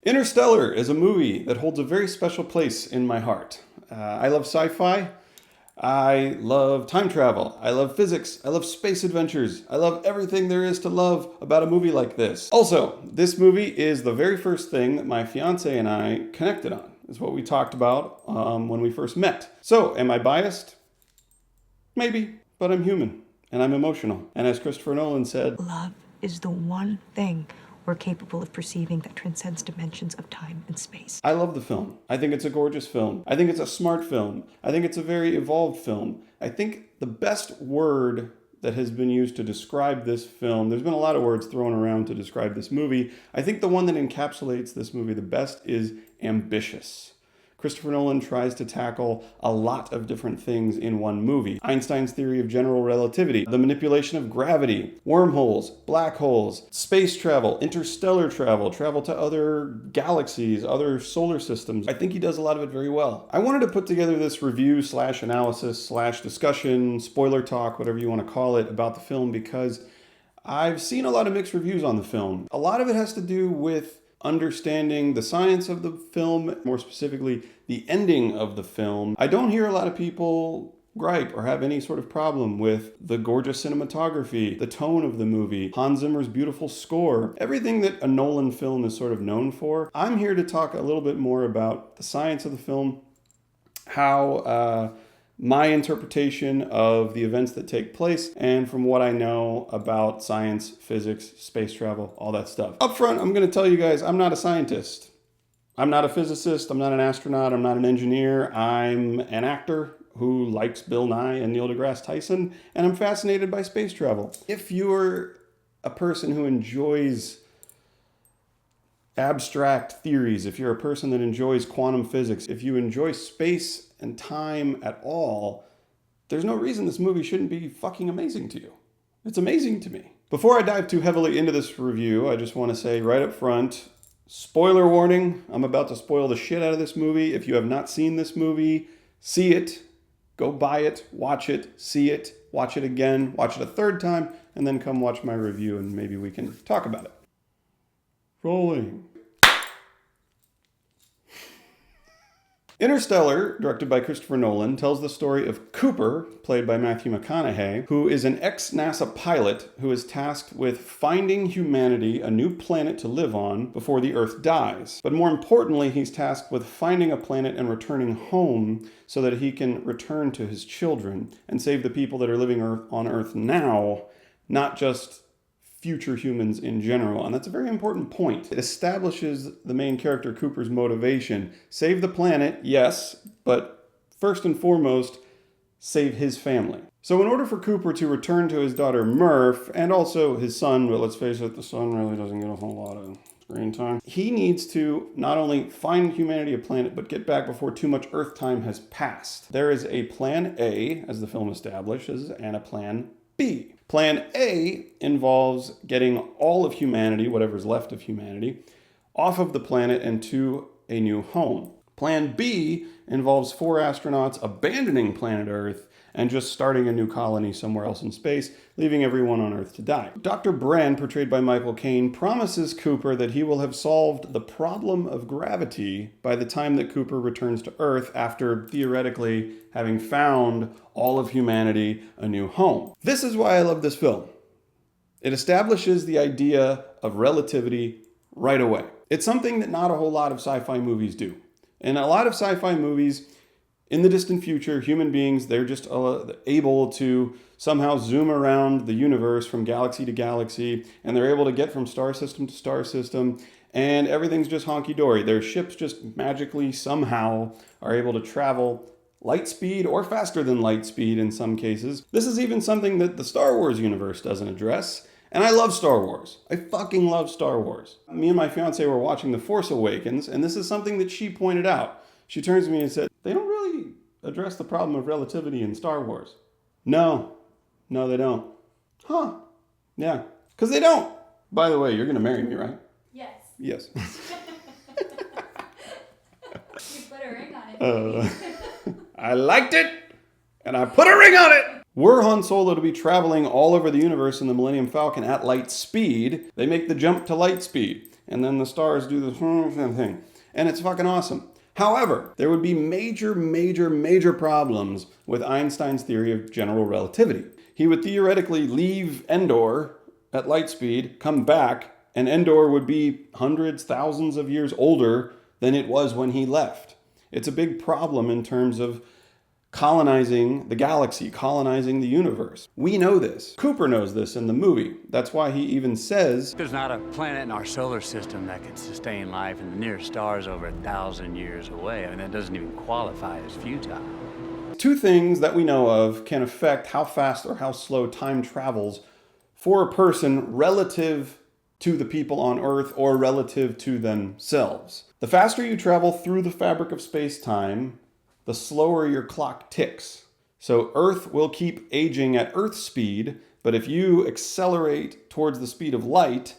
Interstellar is a movie that holds a very special place in my heart. I love sci-fi. I love time travel. I love physics. I love space adventures. I love everything there is to love about a movie like this. Also, this movie is the very first thing that my fiance and I connected on. It's what we talked about when we first met. So, am I biased? Maybe, but I'm human and I'm emotional. And as Christopher Nolan said, love is the one thing we're capable of perceiving that transcends dimensions of time and space. I love the film. I think it's a gorgeous film. I think it's a smart film. I think it's a very evolved film. I think the best word that has been used to describe this film, there's been a lot of words thrown around to describe this movie. I think the one that encapsulates this movie the best is ambitious. Christopher Nolan tries to tackle a lot of different things in one movie. Einstein's theory of general relativity, the manipulation of gravity, wormholes, black holes, space travel, interstellar travel, travel to other galaxies, other solar systems. I think he does a lot of it very well. I wanted to put together this review / analysis / discussion, spoiler talk, whatever you want to call it, about the film because I've seen a lot of mixed reviews on the film. A lot of it has to do with understanding the science of the film, more specifically, the ending of the film. I don't hear a lot of people gripe or have any sort of problem with the gorgeous cinematography, the tone of the movie, Hans Zimmer's beautiful score, everything that a Nolan film is sort of known for. I'm here to talk a little bit more about the science of the film, how my interpretation of the events that take place, and from what I know about science, physics, space travel, all that stuff. Up front, I'm going to tell you guys, I'm not a scientist. I'm not a physicist. I'm not an astronaut. I'm not an engineer. I'm an actor who likes Bill Nye and Neil deGrasse Tyson, and I'm fascinated by space travel. If you're a person who enjoys abstract theories, if you're a person that enjoys quantum physics, if you enjoy space and time at all, there's no reason this movie shouldn't be fucking amazing to you. It's amazing to me. Before I dive too heavily into this review, I just want to say right up front, spoiler warning, I'm about to spoil the shit out of this movie. If you have not seen this movie, see it, go buy it, watch it, see it, watch it again, watch it a third time, and then come watch my review and maybe we can talk about it. Rolling. Interstellar, directed by Christopher Nolan, tells the story of Cooper, played by Matthew McConaughey, who is an ex-NASA pilot who is tasked with finding humanity a new planet to live on before the Earth dies. But more importantly, he's tasked with finding a planet and returning home so that he can return to his children and save the people that are living on Earth now, not just future humans in general. And that's a very important point. It establishes the main character Cooper's motivation. Save the planet, yes, but first and foremost, save his family. So in order for Cooper to return to his daughter Murph, and also his son, but let's face it, the son really doesn't get a whole lot of screen time, he needs to not only find humanity a planet, but get back before too much Earth time has passed. There is a plan A, as the film establishes, and a plan B. Plan A involves getting all of humanity, whatever's left of humanity, off of the planet and to a new home. Plan B involves 4 astronauts abandoning planet Earth and just starting a new colony somewhere else in space, leaving everyone on Earth to die. Dr. Brand, portrayed by Michael Caine, promises Cooper that he will have solved the problem of gravity by the time that Cooper returns to Earth after, theoretically, having found all of humanity a new home. This is why I love this film. It establishes the idea of relativity right away. It's something that not a whole lot of sci-fi movies do. In a lot of sci-fi movies, in the distant future, human beings, they're just able to somehow zoom around the universe from galaxy to galaxy, and they're able to get from star system to star system, and everything's just honky-dory. Their ships just magically somehow are able to travel light speed or faster than light speed in some cases. This is even something that the Star Wars universe doesn't address. And I love Star Wars. I fucking love Star Wars. Me and my fiance were watching The Force Awakens, and this is something that she pointed out. She turns to me and said, they don't really address the problem of relativity in Star Wars. No, they don't. Huh. Yeah. Because they don't. By the way, you're going to marry me, right? Yes. Yes. You put a ring on it. I liked it, and I put a ring on it. Were Han Solo to be traveling all over the universe in the Millennium Falcon at light speed, they make the jump to light speed. and then the stars do the thing. And it's fucking awesome. However, there would be major problems with Einstein's theory of general relativity. He would theoretically leave Endor at light speed, come back, and Endor would be hundreds, thousands of years older than it was when he left. It's a big problem in terms of colonizing the galaxy, colonizing the universe. We know this. Cooper knows this in the movie. That's why he even says, there's not a planet in our solar system that can sustain life, and the nearest star is over 1,000 years away. I mean, that doesn't even qualify as futile. Two things that we know of can affect how fast or how slow time travels for a person relative to the people on Earth or relative to themselves. The faster you travel through the fabric of space-time, the slower your clock ticks. So Earth will keep aging at Earth speed, but if you accelerate towards the speed of light,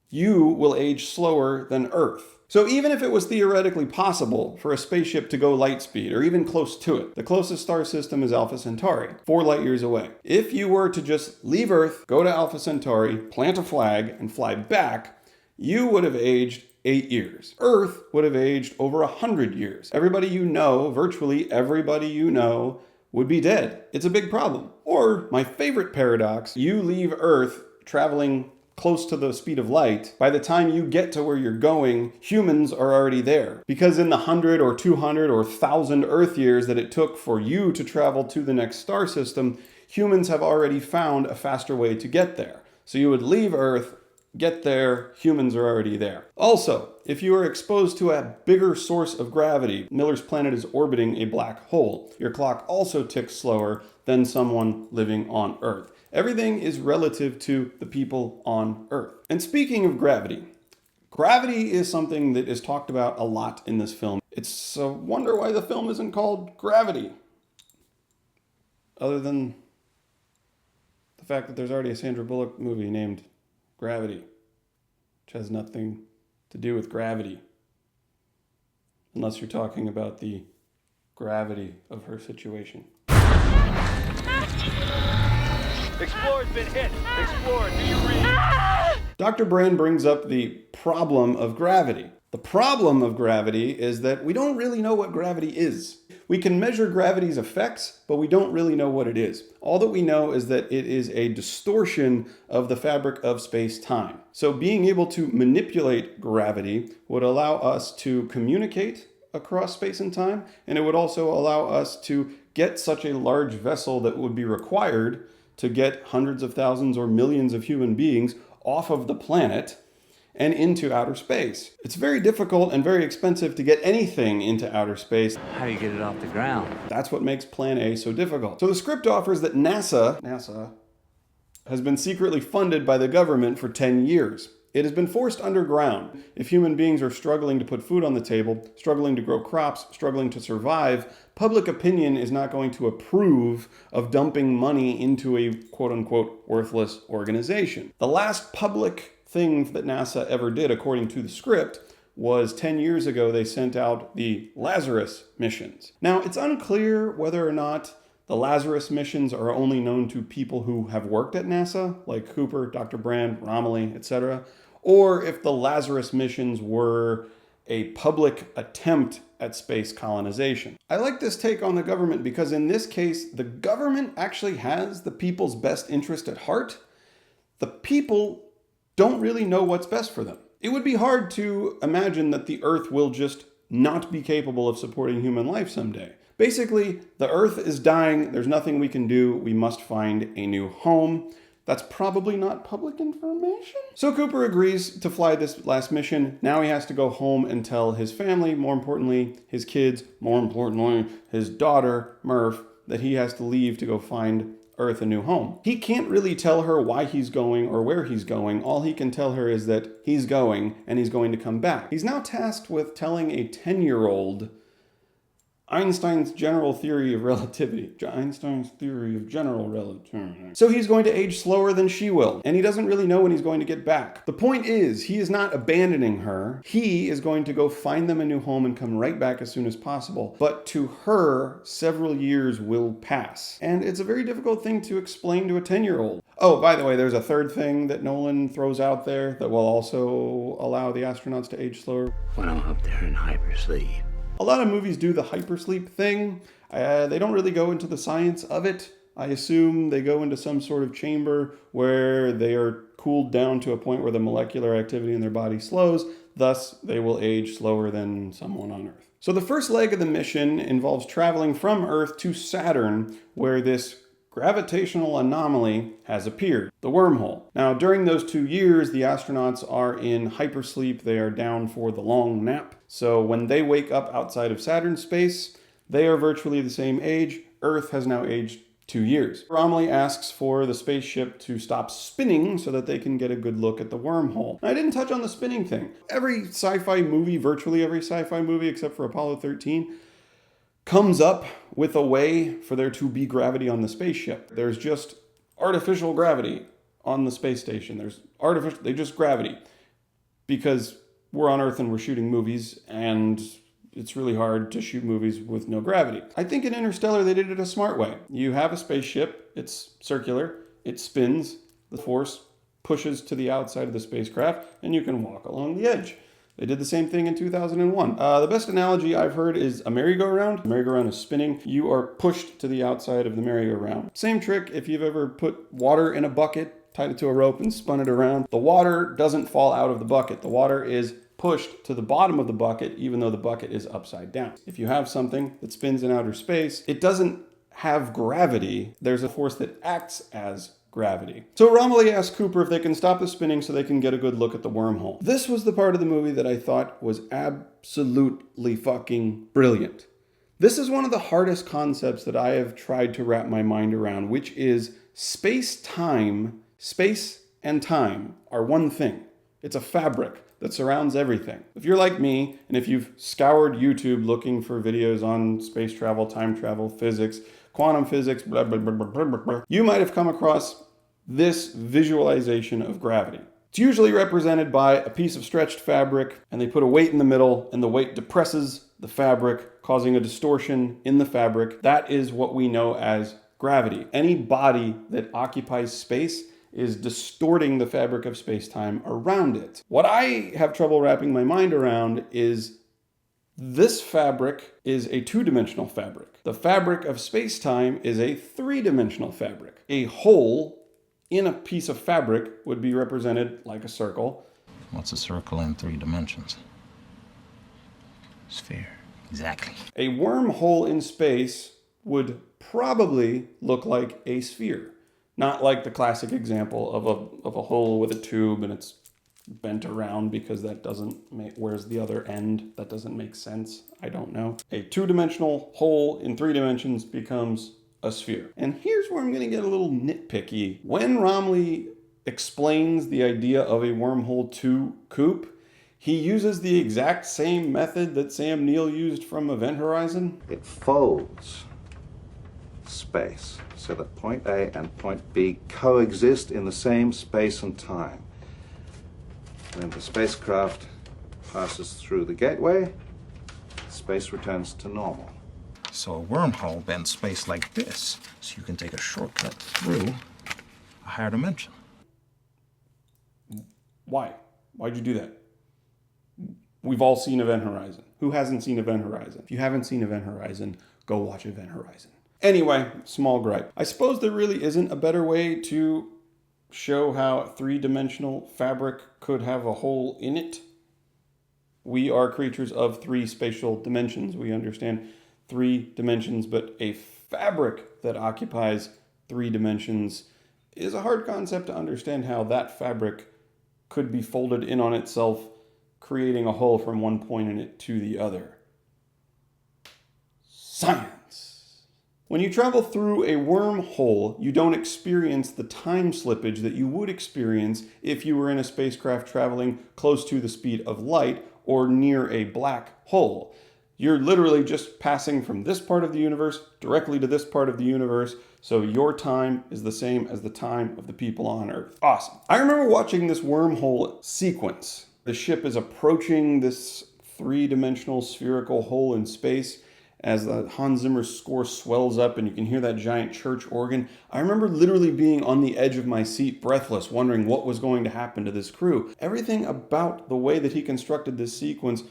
you will age slower than Earth. So even if it was theoretically possible for a spaceship to go light speed, or even close to it, the closest star system is Alpha Centauri, 4 light years away. If you were to just leave Earth, go to Alpha Centauri, plant a flag, and fly back, you would have aged 8 years. Earth would have aged over 100 years. Everybody you know, virtually everybody you know, would be dead. It's a big problem. Or, my favorite paradox, you leave Earth traveling close to the speed of light. By the time you get to where you're going, humans are already there. Because in the 100 or 200 or 1,000 Earth years that it took for you to travel to the next star system, humans have already found a faster way to get there. So you would leave Earth, get there, humans are already there. Also, if you are exposed to a bigger source of gravity, Miller's planet is orbiting a black hole. Your clock also ticks slower than someone living on Earth. Everything is relative to the people on Earth. And speaking of gravity, gravity is something that is talked about a lot in this film. It's a wonder why the film isn't called Gravity. Other than the fact that there's already a Sandra Bullock movie named Gravity, which has nothing to do with gravity. Unless you're talking about the gravity of her situation. Explorer's been hit. Explorer, do you read? Dr. Brand brings up the problem of gravity. The problem of gravity is that we don't really know what gravity is. We can measure gravity's effects, but we don't really know what it is. All that we know is that it is a distortion of the fabric of space-time. So being able to manipulate gravity would allow us to communicate across space and time, and it would also allow us to get such a large vessel that would be required to get hundreds of thousands or millions of human beings off of the planet and into outer space. It's very difficult and very expensive to get anything into outer space. How do you get it off the ground? That's what makes Plan A so difficult. So the script offers that NASA has been secretly funded by the government for 10 years. It has been forced underground. If human beings are struggling to put food on the table, struggling to grow crops, struggling to survive, public opinion is not going to approve of dumping money into a quote-unquote worthless organization. The last public thing that NASA ever did, according to the script, was 10 years ago they sent out the Lazarus missions. Now, it's unclear whether or not the Lazarus missions are only known to people who have worked at NASA, like Cooper, Dr. Brand, Romilly, etc., or if the Lazarus missions were a public attempt at space colonization. I like this take on the government because in this case, the government actually has the people's best interest at heart. The people don't really know what's best for them. It would be hard to imagine that the Earth will just not be capable of supporting human life someday. Basically, the Earth is dying, there's nothing we can do, we must find a new home. That's probably not public information. So Cooper agrees to fly this last mission. Now he has to go home and tell his family, more importantly, his kids, more importantly, his daughter, Murph, that he has to leave to go find Earth a new home. He can't really tell her why he's going or where he's going. All he can tell her is that he's going and he's going to come back. He's now tasked with telling a 10-year-old Einstein's general theory of relativity. Einstein's theory of general relativity. So he's going to age slower than she will, and he doesn't really know when he's going to get back. The point is, he is not abandoning her. He is going to go find them a new home and come right back as soon as possible. But to her, several years will pass. And it's a very difficult thing to explain to a 10-year-old. Oh, by the way, there's a third thing that Nolan throws out there that will also allow the astronauts to age slower. When I'm up there in hypersleep. A lot of movies do the hypersleep thing. They don't really go into the science of it. I assume they go into some sort of chamber where they are cooled down to a point where the molecular activity in their body slows. Thus, they will age slower than someone on Earth. So the first leg of the mission involves traveling from Earth to Saturn, where this gravitational anomaly has appeared, the wormhole. Now, during those 2 years, the astronauts are in hypersleep. They are down for the long nap. So when they wake up outside of Saturn's space, they are virtually the same age. Earth has now aged 2 years. Romilly asks for the spaceship to stop spinning so that they can get a good look at the wormhole. Now, I didn't touch on the spinning thing. Every sci-fi movie, virtually every sci-fi movie except for Apollo 13, comes up with a way for there to be gravity on the spaceship. There's just artificial gravity on the space station. They just gravity. Because we're on Earth and we're shooting movies, and it's really hard to shoot movies with no gravity. I think in Interstellar they did it a smart way. You have a spaceship, it's circular, it spins, the force pushes to the outside of the spacecraft, and you can walk along the edge. They did the same thing in 2001. The best analogy I've heard is a merry-go-round. The merry-go-round is spinning. You are pushed to the outside of the merry-go-round. Same trick if you've ever put water in a bucket, tied it to a rope and spun it around. The water doesn't fall out of the bucket. The water is pushed to the bottom of the bucket, even though the bucket is upside down. If you have something that spins in outer space, it doesn't have gravity. There's a force that acts as gravity. So Romilly asks Cooper if they can stop the spinning so they can get a good look at the wormhole. This was the part of the movie that I thought was absolutely fucking brilliant. This is one of the hardest concepts that I have tried to wrap my mind around, which is space-time. Space and time are one thing. It's a fabric that surrounds everything. If you're like me, and if you've scoured YouTube looking for videos on space travel, time travel, physics, quantum physics, blah, blah, blah, blah, blah, blah, you might have come across this visualization of gravity. It's usually represented by a piece of stretched fabric, and they put a weight in the middle, and the weight depresses the fabric, causing a distortion in the fabric. That is what we know as gravity. Any body that occupies space is distorting the fabric of space-time around it. What I have trouble wrapping my mind around is this fabric is a two-dimensional fabric. The fabric of space-time is a three-dimensional fabric. A hole in a piece of fabric would be represented like a circle. What's a circle in 3 dimensions? Sphere. Exactly. A wormhole in space would probably look like a sphere. Not like the classic example of a hole with a tube and it's bent around because that doesn't make, where's the other end? That doesn't make sense. I don't know. A two-dimensional hole in 3 dimensions becomes a sphere. And here's where I'm going to get a little nitpicky. When Romilly explains the idea of a wormhole to Coop, he uses the exact same method that Sam Neill used from Event Horizon. It folds space so that point A and point B coexist in the same space and time. When the spacecraft passes through the gateway, space returns to normal. So a wormhole bends space like this, so you can take a shortcut through a higher dimension. Why? Why'd you do that? We've all seen Event Horizon. Who hasn't seen Event Horizon? If you haven't seen Event Horizon, go watch Event Horizon. Anyway, small gripe. I suppose there really isn't a better way to show how three-dimensional fabric could have a hole in it. We are creatures of 3 spatial dimensions. We understand 3 dimensions, but a fabric that occupies 3 dimensions is a hard concept to understand how that fabric could be folded in on itself, creating a hole from one point in it to the other. Science! When you travel through a wormhole, you don't experience the time slippage that you would experience if you were in a spacecraft traveling close to the speed of light or near a black hole. You're literally just passing from this part of the universe directly to this part of the universe, so your time is the same as the time of the people on Earth. Awesome. I remember watching this wormhole sequence. The ship is approaching this three-dimensional spherical hole in space as the Hans Zimmer score swells up and you can hear that giant church organ. I remember literally being on the edge of my seat, breathless, wondering what was going to happen to this crew. Everything about the way that he constructed this sequence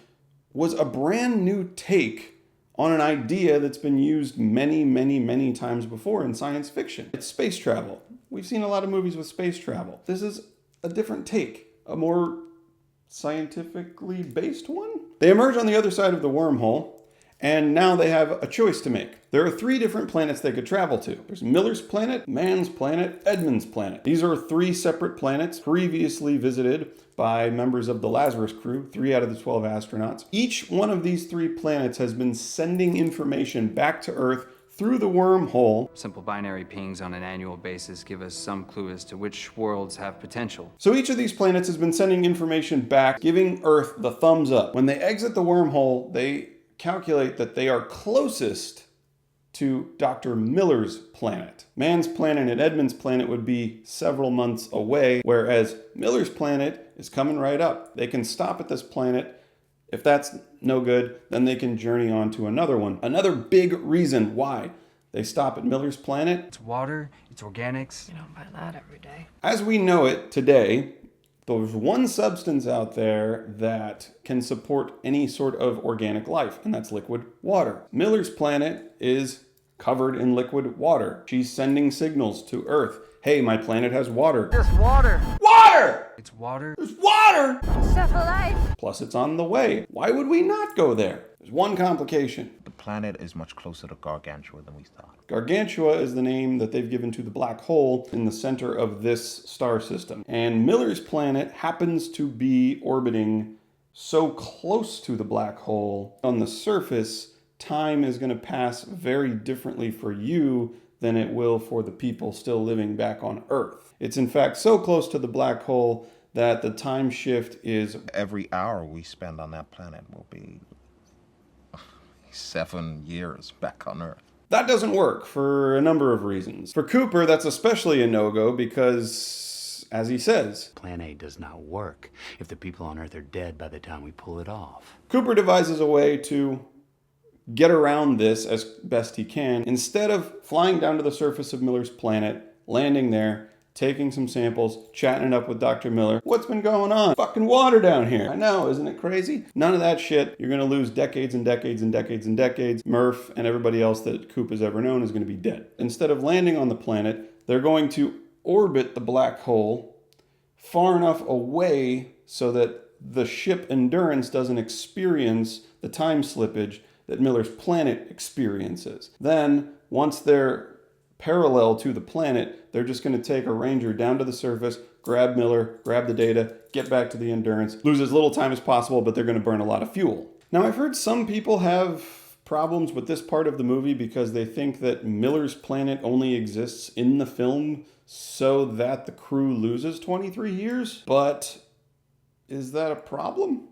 was a brand new take on an idea that's been used many, many, many times before in science fiction. It's space travel. We've seen a lot of movies with space travel. This is a different take, a more scientifically based one. They emerge on the other side of the wormhole, and now they have a choice to make. There are 3 different planets they could travel to. There's Miller's planet, Mann's planet, Edmund's planet. These are 3 separate planets previously visited by members of the Lazarus crew, 3 out of the 12 astronauts. Each one of these 3 planets has been sending information back to Earth through the wormhole. Simple binary pings on an annual basis give us some clue as to which worlds have potential. So each of these planets has been sending information back, giving Earth the thumbs up. When they exit the wormhole, they calculate that they are closest to Dr. Miller's planet. Mann's planet and Edmund's planet would be several months away, whereas Miller's planet is coming right up. They can stop at this planet. If that's no good, then they can journey on to another one. Another big reason why they stop at Miller's planet. It's water, it's organics. You don't buy that every day. As we know it today, there's one substance out there that can support any sort of organic life, and that's liquid water. Miller's planet is covered in liquid water. She's sending signals to Earth. Hey, my planet has water. Just water. Water! It's water. There's water! Stuff alive. Plus, it's on the way. Why would we not go there? There's one complication. The planet is much closer to Gargantua than we thought. Gargantua is the name that they've given to the black hole in the center of this star system. And Miller's planet happens to be orbiting so close to the black hole. On the surface, time is going to pass very differently for you than it will for the people still living back on Earth. It's in fact so close to the black hole that the time shift is... Every hour we spend on that planet will be 7 years back on Earth. That doesn't work for a number of reasons. For Cooper, that's especially a no-go because, as he says, Plan A does not work if the people on Earth are dead by the time we pull it off. Cooper devises a way to get around this as best he can. Instead of flying down to the surface of Miller's planet, landing there, taking some samples, chatting it up with Dr. Miller. What's been going on? Fucking water down here. I know, isn't it crazy? None of that shit. You're going to lose decades and decades and decades and decades. Murph and everybody else that Coop has ever known is going to be dead. Instead of landing on the planet, they're going to orbit the black hole far enough away so that the ship Endurance doesn't experience the time slippage that Miller's planet experiences. Then, once they're parallel to the planet, they're just going to take a Ranger down to the surface, grab Miller, grab the data, get back to the Endurance, lose as little time as possible, but they're going to burn a lot of fuel. Now, I've heard some people have problems with this part of the movie because they think that Miller's planet only exists in the film so that the crew loses 23 years. But is that a problem?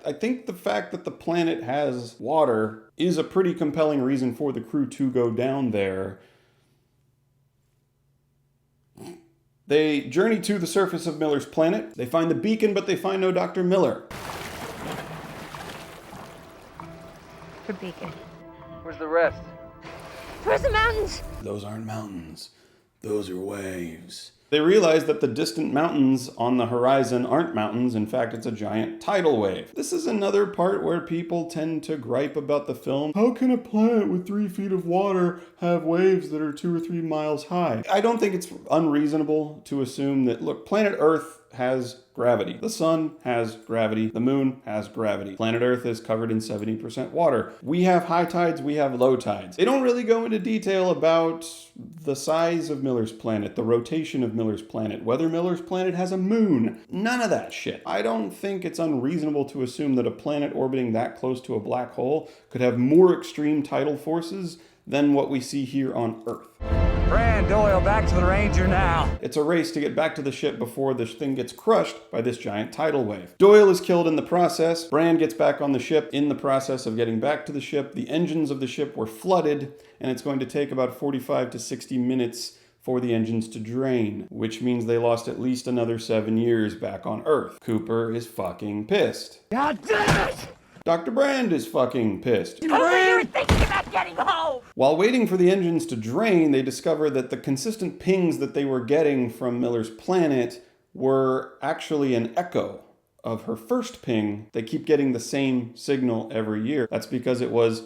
I think the fact that the planet has water is a pretty compelling reason for the crew to go down there. They journey to the surface of Miller's planet. They find the beacon, but they find no Dr. Miller. For beacon. Where's the rest? Where's the mountains? Those aren't mountains. Those are waves. They realize that the distant mountains on the horizon aren't mountains. In fact, it's a giant tidal wave. This is another part where people tend to gripe about the film. How can a planet with 3 feet of water have waves that are 2 or 3 miles high? I don't think it's unreasonable to assume that, look, planet Earth has gravity. The sun has gravity. The moon has gravity. Planet Earth is covered in 70% water. We have high tides, we have low tides. They don't really go into detail about the size of Miller's planet, the rotation of Miller's planet, whether Miller's planet has a moon. None of that shit. I don't think it's unreasonable to assume that a planet orbiting that close to a black hole could have more extreme tidal forces than what we see here on Earth. Brand, Doyle, back to the Ranger now. It's a race to get back to the ship before this thing gets crushed by this giant tidal wave. Doyle is killed in the process. Brand gets back on the ship. In the process of getting back to the ship, the engines of the ship were flooded, and it's going to take about 45 to 60 minutes for the engines to drain, which means they lost at least another 7 years back on Earth. Cooper is fucking pissed. God damn it! Dr. Brand is fucking pissed. You were thinking about getting home! While waiting for the engines to drain, they discover that the consistent pings that they were getting from Miller's planet were actually an echo of her first ping. They keep getting the same signal every year. That's because it was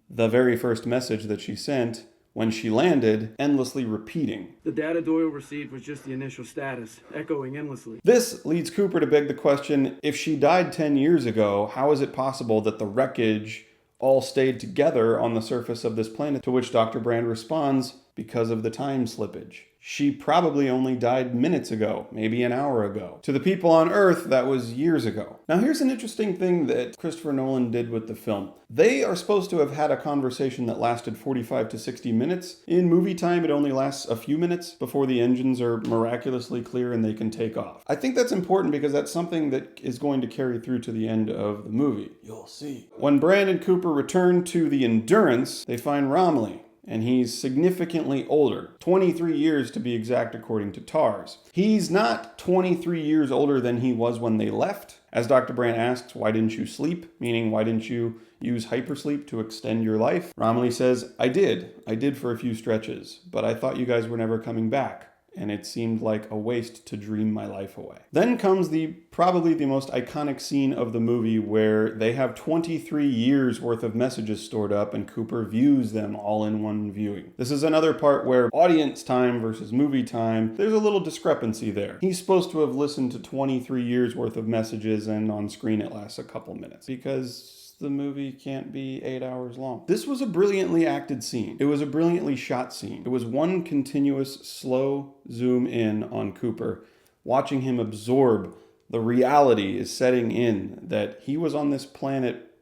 the very first message that she sent when she landed, endlessly repeating. The data Doyle received was just the initial status, echoing endlessly. This leads Cooper to beg the question, if she died 10 years ago, how is it possible that the wreckage all stayed together on the surface of this planet? To which Dr. Brand responds, because of the time slippage. She probably only died minutes ago, maybe an hour ago. To the people on Earth, that was years ago. Now here's an interesting thing that Christopher Nolan did with the film. They are supposed to have had a conversation that lasted 45 to 60 minutes. In movie time, it only lasts a few minutes before the engines are miraculously clear and they can take off. I think that's important because that's something that is going to carry through to the end of the movie. You'll see. When Brand and Cooper return to the Endurance, they find Romilly. And he's significantly older, 23 years to be exact according to TARS. He's not 23 years older than he was when they left. As Dr. Brand asks, why didn't you sleep? Meaning, why didn't you use hypersleep to extend your life? Romilly says, I did for a few stretches, but I thought you guys were never coming back. And it seemed like a waste to dream my life away. Then comes probably the most iconic scene of the movie where they have 23 years worth of messages stored up and Cooper views them all in one viewing. This is another part where audience time versus movie time, there's a little discrepancy there. He's supposed to have listened to 23 years worth of messages and on screen it lasts a couple minutes because the movie can't be 8 hours long. This was a brilliantly acted scene. It was a brilliantly shot scene. It was one continuous slow zoom in on Cooper, watching him absorb the reality is setting in that he was on this planet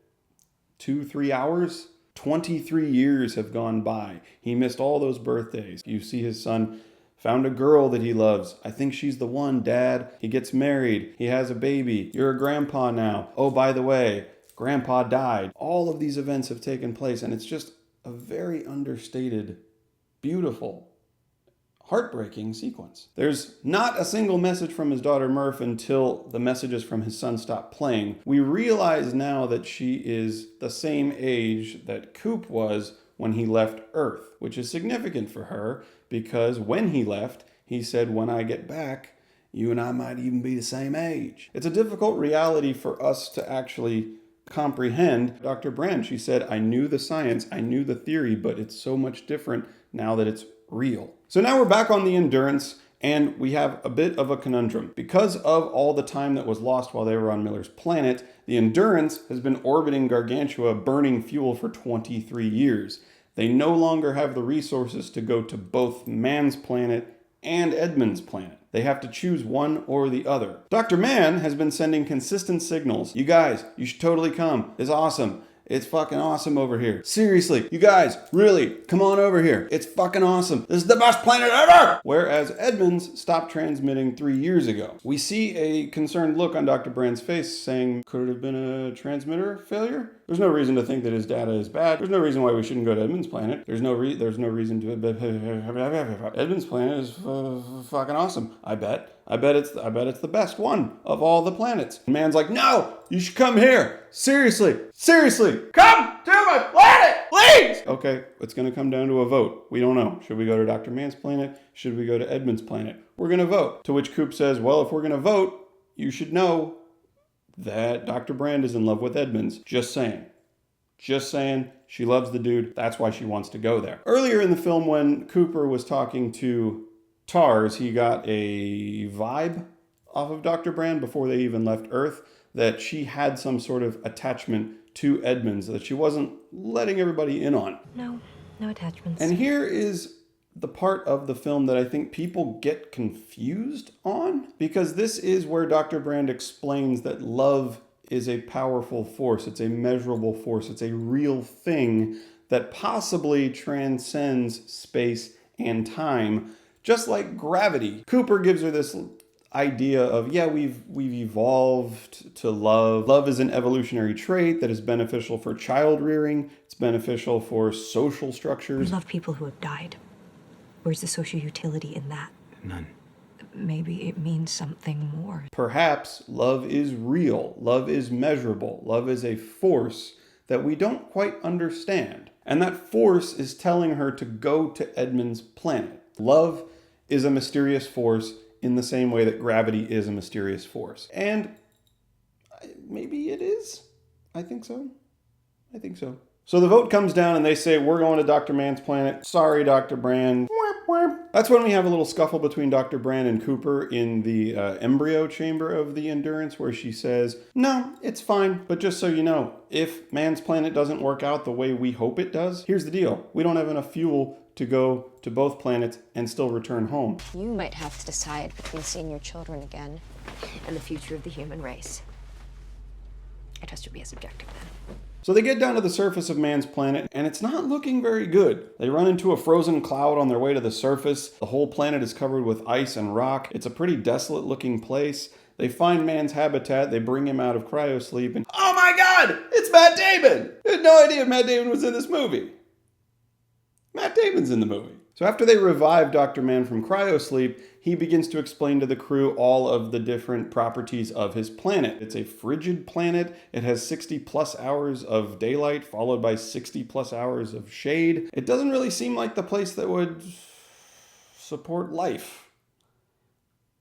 2-3 hours. 23 years have gone by. He missed all those birthdays. You see his son found a girl that he loves. I think she's the one, Dad. He gets married. He has a baby. You're a grandpa now. Oh, by the way, Grandpa died. All of these events have taken place, and it's just a very understated, beautiful, heartbreaking sequence. There's not a single message from his daughter Murph until the messages from his son stop playing. We realize now that she is the same age that Coop was when he left Earth, which is significant for her because when he left, he said, when I get back, you and I might even be the same age. It's a difficult reality for us to actually comprehend. Dr. Brand, she said, I knew the science, I knew the theory, but it's so much different now that it's real. So now we're back on the Endurance, and we have a bit of a conundrum. Because of all the time that was lost while they were on Miller's planet, the Endurance has been orbiting Gargantua, burning fuel for 23 years. They no longer have the resources to go to both Mann's planet and Edmund's planet. They have to choose one or the other. Dr. Mann has been sending consistent signals. You guys, you should totally come. It's awesome. It's fucking awesome over here. Seriously, you guys, really, come on over here. It's fucking awesome. This is the best planet ever! Whereas Edmunds stopped transmitting 3 years ago. We see a concerned look on Dr. Brand's face saying, could it have been a transmitter failure? There's no reason to think that his data is bad. There's no reason why we shouldn't go to Edmund's planet. There's no reason to... Edmund's planet is fucking awesome. I bet it's the best one of all the planets. And Man's like, no, you should come here. Seriously, come to my planet, please. Okay, it's going to come down to a vote. We don't know. Should we go to Dr. Mann's planet? Should we go to Edmund's planet? We're going to vote. To which Coop says, well, if we're going to vote, you should know that Dr. Brand is in love with Edmunds. Just saying. She loves the dude. That's why she wants to go there. Earlier in the film, when Cooper was talking to TARS, he got a vibe off of Dr. Brand before they even left Earth that she had some sort of attachment to Edmunds that she wasn't letting everybody in on. No attachments. And here is the part of the film that I think people get confused on, because this is where Dr. Brand explains that love is a powerful force. It's a measurable force. It's a real thing that possibly transcends space and time, just like gravity. Cooper gives her this idea of, yeah, we've evolved to love. Love is an evolutionary trait that is beneficial for child rearing. It's beneficial for social structures. We love people who have died. Where's the social utility in that? None. Maybe it means something more. Perhaps love is real. Love is measurable. Love is a force that we don't quite understand. And that force is telling her to go to Edmund's planet. Love is a mysterious force in the same way that gravity is a mysterious force. And maybe it is. I think so. So the vote comes down and they say, we're going to Dr. Mann's planet. Sorry, Dr. Brand. That's when we have a little scuffle between Dr. Brand and Cooper in the embryo chamber of the Endurance, where she says, no, it's fine, but just so you know, if Mann's planet doesn't work out the way we hope it does, here's the deal. We don't have enough fuel to go to both planets and still return home. You might have to decide between seeing your children again and the future of the human race. I trust you'll be as objective then. So they get down to the surface of Mann's planet, and it's not looking very good. They run into a frozen cloud on their way to the surface. The whole planet is covered with ice and rock. It's a pretty desolate looking place. They find Mann's habitat, they bring him out of cryosleep, and oh my god, it's Matt Damon! I had no idea Matt Damon was in this movie. Matt Damon's in the movie. So after they revive Dr. Mann from cryosleep, he begins to explain to the crew all of the different properties of his planet. It's a frigid planet. It has 60 plus hours of daylight followed by 60 plus hours of shade. It doesn't really seem like the place that would support life.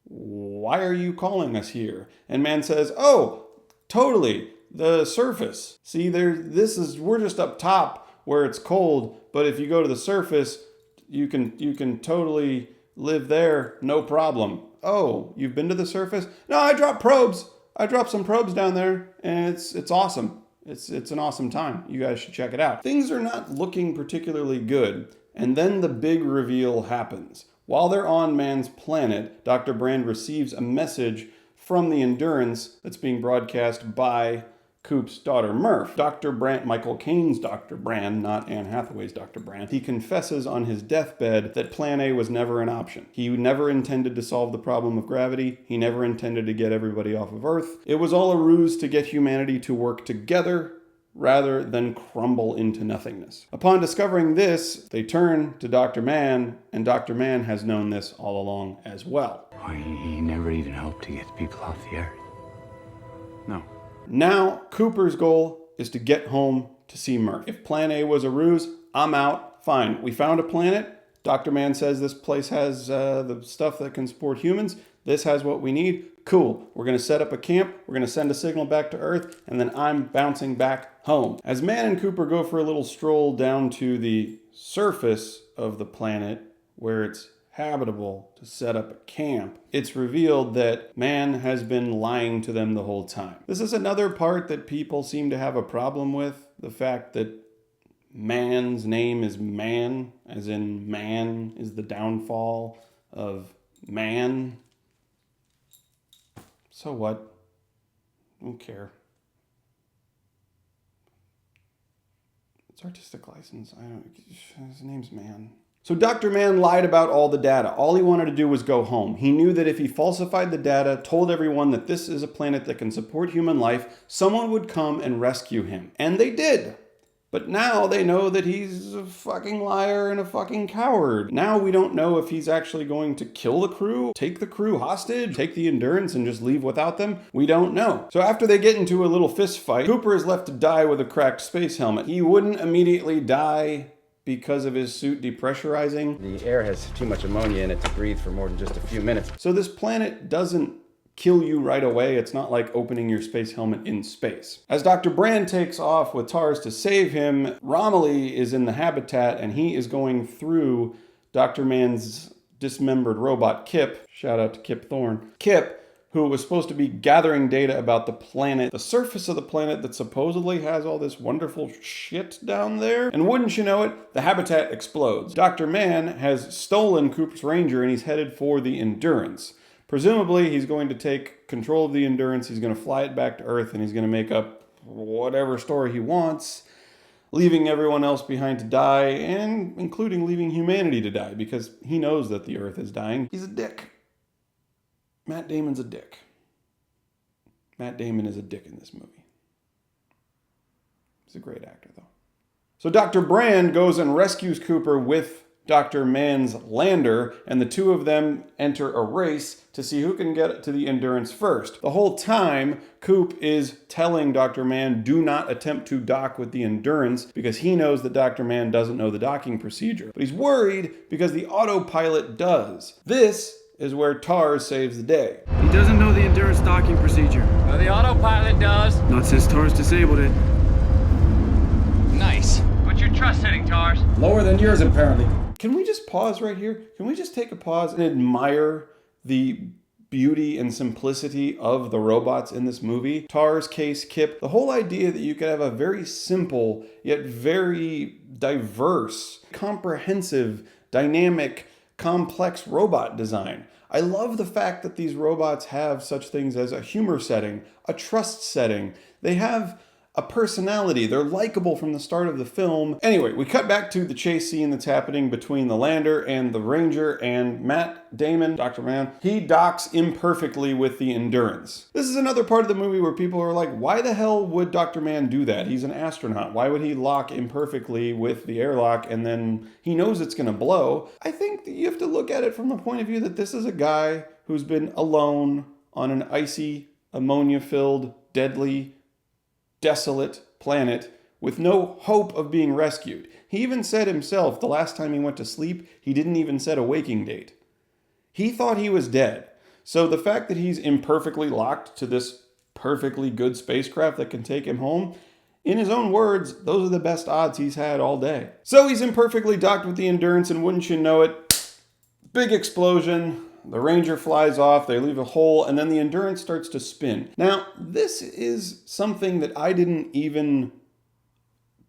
Why are you calling us here? And Mann says, oh, totally, the surface. See, we're just up top where it's cold, but if you go to the surface, you can totally live there, no problem. Oh, you've been to the surface? No, I dropped probes. I dropped some probes down there, and it's awesome. It's an awesome time. You guys should check it out. Things are not looking particularly good, and then the big reveal happens. While they're on Mann's planet, Dr. Brand receives a message from the Endurance that's being broadcast by Coop's daughter, Murph. Dr. Brand, Michael Caine's Dr. Brand, not Anne Hathaway's Dr. Brand. He confesses on his deathbed that Plan A was never an option. He never intended to solve the problem of gravity. He never intended to get everybody off of Earth. It was all a ruse to get humanity to work together rather than crumble into nothingness. Upon discovering this, they turn to Dr. Mann, and Dr. Mann has known this all along as well. He never even hoped to get people off the Earth. No. Now, Cooper's goal is to get home to see Murph. If Plan A was a ruse, I'm out. Fine. We found a planet. Dr. Mann says this place has the stuff that can support humans. This has what we need. Cool. We're going to set up a camp. We're going to send a signal back to Earth, and then I'm bouncing back home. As Mann and Cooper go for a little stroll down to the surface of the planet, where it's habitable to set up a camp, it's revealed that Mann has been lying to them the whole time. This is another part that people seem to have a problem with, the fact that Mann's name is Man, as in man is the downfall of man. So what? I don't care. It's artistic license. His name's Mann. So Dr. Mann lied about all the data. All he wanted to do was go home. He knew that if he falsified the data, told everyone that this is a planet that can support human life, someone would come and rescue him. And they did. But now they know that he's a fucking liar and a fucking coward. Now we don't know if he's actually going to kill the crew, take the crew hostage, take the Endurance and just leave without them. We don't know. So after they get into a little fist fight, Cooper is left to die with a cracked space helmet. He wouldn't immediately die because of his suit depressurizing. The air has too much ammonia in it to breathe for more than just a few minutes. So this planet doesn't kill you right away. It's not like opening your space helmet in space. As Dr. Brand takes off with TARS to save him, Romilly is in the habitat and he is going through Dr. Mann's dismembered robot, Kip. Shout out to Kip Thorne. Kip, who was supposed to be gathering data about the planet, the surface of the planet that supposedly has all this wonderful shit down there. And wouldn't you know it, the habitat explodes. Dr. Mann has stolen Cooper's Ranger and he's headed for the Endurance. Presumably, he's going to take control of the Endurance, he's going to fly it back to Earth, and he's going to make up whatever story he wants. leaving everyone else behind to die, and including leaving humanity to die, because he knows that the Earth is dying. He's a dick. Matt Damon's a dick. Matt Damon is a dick in this movie. He's a great actor, though. So Dr. Brand goes and rescues Cooper with Dr. Mann's lander, and the two of them enter a race to see who can get to the Endurance first. The whole time, Coop is telling Dr. Mann, do not attempt to dock with the Endurance, because he knows that Dr. Mann doesn't know the docking procedure. But he's worried because the autopilot does. This is where TARS saves the day. He doesn't know the Endurance docking procedure. Well, the autopilot does. Not since TARS disabled it. Nice. What's your trust setting, TARS? Lower than yours, apparently. Can we just pause right here? Can we just take a pause and admire the beauty and simplicity of the robots in this movie? TARS, Case, Kip, the whole idea that you could have a very simple, yet very diverse, comprehensive, dynamic, complex robot design. I love the fact that these robots have such things as a humor setting, a trust setting. They have a personality. They're likable from the start of the film. Anyway, we cut back to the chase scene that's happening between the lander and the Ranger, and Matt Damon, Dr. Mann, he docks imperfectly with the Endurance. This is another part of the movie where people are like, why the hell would Dr. Mann do that? He's an astronaut. Why would he lock imperfectly with the airlock and then he knows it's gonna blow? I think that you have to look at it from the point of view that this is a guy who's been alone on an icy, ammonia-filled, deadly, desolate planet with no hope of being rescued. He even said himself the last time he went to sleep, he didn't even set a waking date. He thought he was dead. So the fact that he's imperfectly locked to this perfectly good spacecraft that can take him home, in his own words, those are the best odds he's had all day. So he's imperfectly docked with the Endurance, and wouldn't you know it, big explosion. The Ranger flies off, they leave a hole, and then the Endurance starts to spin. Now, this is something that I didn't even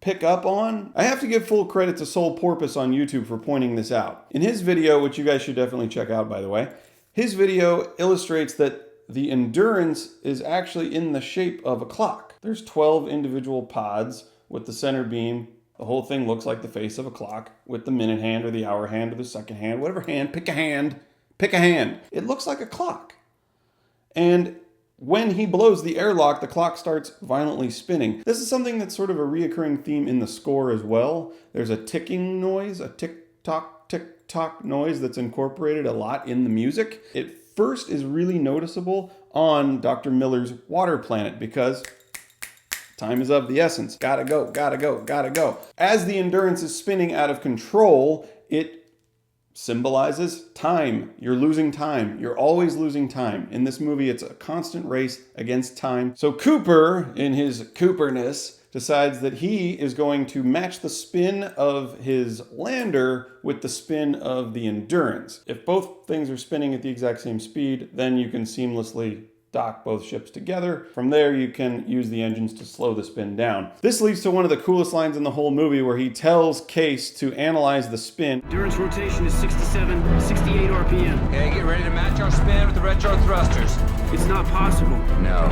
pick up on. I have to give full credit to Soul Porpoise on YouTube for pointing this out. In his video, which you guys should definitely check out, by the way, his video illustrates that the Endurance is actually in the shape of a clock. There's 12 individual pods with the center beam. The whole thing looks like the face of a clock with the minute hand or the hour hand or the second hand, whatever hand, pick a hand. Pick a hand. It looks like a clock. And when he blows the airlock, the clock starts violently spinning. This is something that's sort of a reoccurring theme in the score as well. There's a ticking noise, a tick-tock noise that's incorporated a lot in the music. It first is really noticeable on Dr. Miller's water planet because time is of the essence. Gotta go, gotta go, gotta go. As the Endurance is spinning out of control, it symbolizes time. You're losing time. You're always losing time. In this movie, it's a constant race against time. So Cooper, in his Cooperness, decides that he is going to match the spin of his lander with the spin of the Endurance. If both things are spinning at the exact same speed, then you can seamlessly dock both ships together. From there, you can use the engines to slow the spin down. This leads to one of the coolest lines in the whole movie where he tells Case to analyze the spin. Endurance rotation is 67, 68 RPM. Okay, get ready to match our spin with the retro thrusters. It's not possible. No,